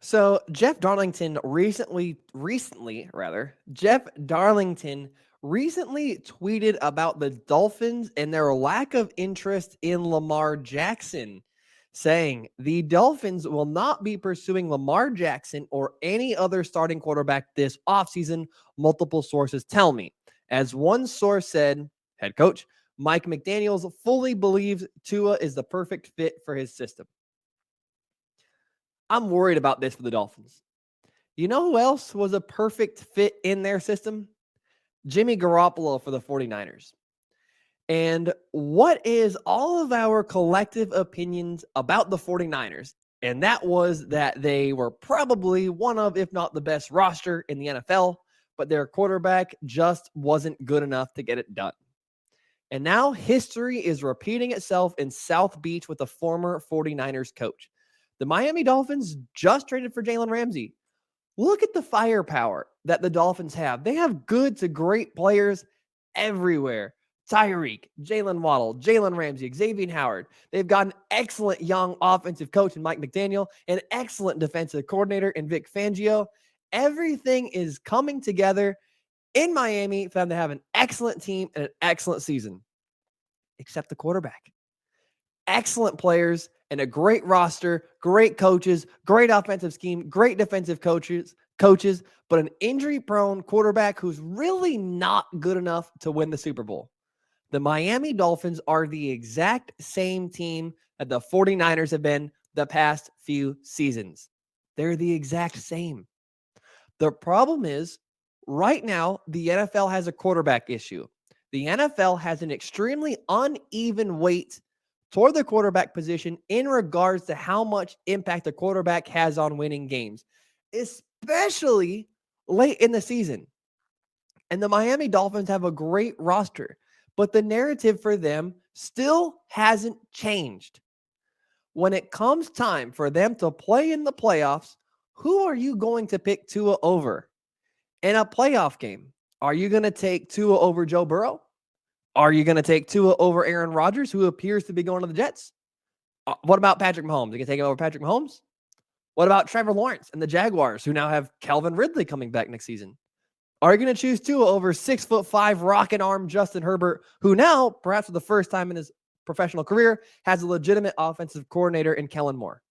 So Jeff Darlington recently tweeted about the Dolphins and their lack of interest in Lamar Jackson, saying the Dolphins will not be pursuing Lamar Jackson or any other starting quarterback this offseason, multiple sources tell me. As one source said, head coach Mike McDaniels fully believes Tua is the perfect fit for his system. I'm worried about this for the Dolphins. You know who else was a perfect fit in their system? Jimmy Garoppolo for the 49ers. And what is all of our collective opinions about the 49ers? And that was that they were probably one of, if not the best roster in the NFL, but their quarterback just wasn't good enough to get it done. And now history is repeating itself in South Beach with the former 49ers coach. The Miami Dolphins just traded for Jalen Ramsey. Look at the firepower that the Dolphins have. They have good to great players everywhere. Tyreek, Jalen Waddle, Jalen Ramsey, Xavier Howard. They've got an excellent young offensive coach in Mike McDaniel, an excellent defensive coordinator in Vic Fangio. Everything is coming together in Miami for them to have an excellent team and an excellent season, except the quarterback. Excellent players and a great roster, great coaches, great offensive scheme, great defensive coaches, but an injury-prone quarterback who's really not good enough to win the Super Bowl. The Miami Dolphins are the exact same team that the 49ers have been the past few seasons. They're the exact same. The problem is, right now, the NFL has a quarterback issue. The NFL has an extremely uneven weight toward the quarterback position in regards to how much impact the quarterback has on winning games, especially late in the season. And the Miami Dolphins have a great roster, but the narrative for them still hasn't changed. When it comes time for them to play in the playoffs, who are you going to pick Tua over? In a playoff game, are you going to take Tua over Joe Burrow? Are you going to take Tua over Aaron Rodgers, who appears to be going to the Jets? What about Patrick Mahomes? You can take him over Patrick Mahomes? What about Trevor Lawrence and the Jaguars, who now have Calvin Ridley coming back next season? Are you going to choose Tua over 6'5" rocket arm Justin Herbert, who now, perhaps for the first time in his professional career, has a legitimate offensive coordinator in Kellen Moore?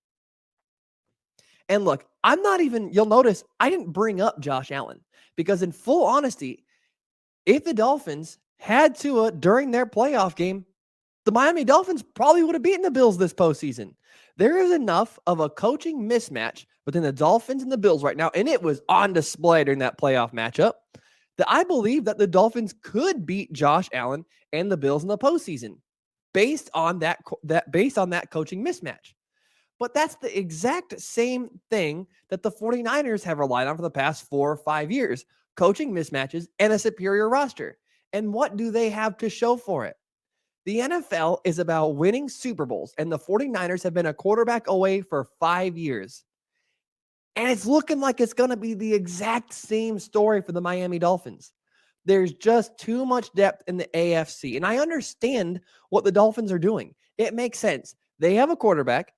And look, you'll notice I didn't bring up Josh Allen because, in full honesty, if the Dolphins had Tua during their playoff game, the Miami Dolphins probably would have beaten the Bills this postseason. There is enough of a coaching mismatch between the Dolphins and the Bills right now, and it was on display during that playoff matchup, that I believe that the Dolphins could beat Josh Allen and the Bills in the postseason based on that coaching mismatch. But that's the exact same thing that the 49ers have relied on for the past 4 or 5 years, coaching mismatches and a superior roster. And what do they have to show for it? The NFL is about winning Super Bowls, and the 49ers have been a quarterback away for 5 years. And it's looking like it's going to be the exact same story for the Miami Dolphins. There's just too much depth in the AFC. And I understand what the Dolphins are doing. It makes sense. They have a quarterback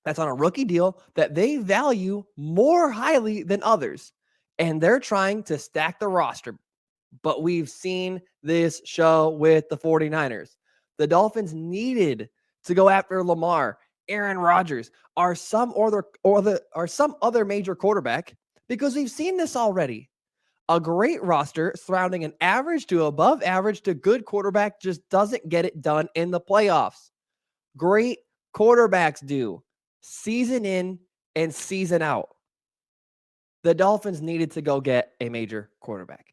that's on a rookie deal that they value more highly than others. And they're trying to stack the roster. But we've seen this show with the 49ers. The Dolphins needed to go after Lamar, Aaron Rodgers, or some other major quarterback, because we've seen this already. A great roster surrounding an average to above average to good quarterback just doesn't get it done in the playoffs. Great quarterbacks do, season in and season out. The Dolphins needed to go get a major quarterback.